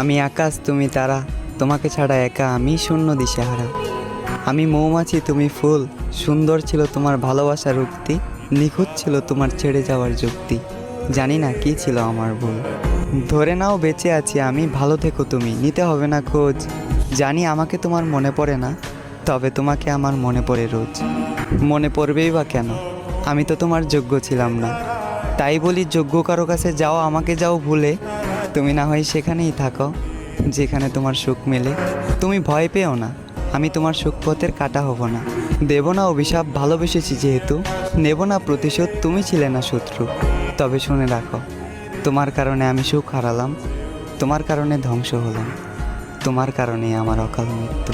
আমি আকাশ তুমি তারা, তোমাকে ছাড়া একা আমি শূন্য দিশেহারা। আমি মৌমাছি তুমি ফুল, সুন্দর ছিল তোমার ভালোবাসার উক্তি, নিখুঁত ছিল তোমার ছেড়ে যাওয়ার যুক্তি। জানি না কি ছিল আমার ভুল। ধরে নাও বেঁচে আছি আমি, ভালো থেকো তুমি, নিতে হবে না খোঁজ। জানি আমাকে তোমার মনে পড়ে না, তবে তোমাকে আমার মনে পড়ে রোজ। মনে পড়বেই বা কেন, আমি তো তোমার যোগ্য ছিলাম না। তাই বলি যোগ্য কারো কাছে যাও, আমাকে যাও ভুলে। তুমি না হয় সেখানেই থাকো যেখানে তোমার সুখ মেলে। তুমি ভয় পেও না, আমি তোমার সুখপথের কাটা হব না। দেব না অভিশাপ ভালোবেসেছি যেহেতু, নেব না প্রতিশোধ, তুমি ছিলে না শত্রু। তবে শুনে রাখো, তোমার কারণে আমি সুখ হারালাম, তোমার কারণে ধ্বংস হলাম, তোমার কারণে আমার অকাল মৃত্যু।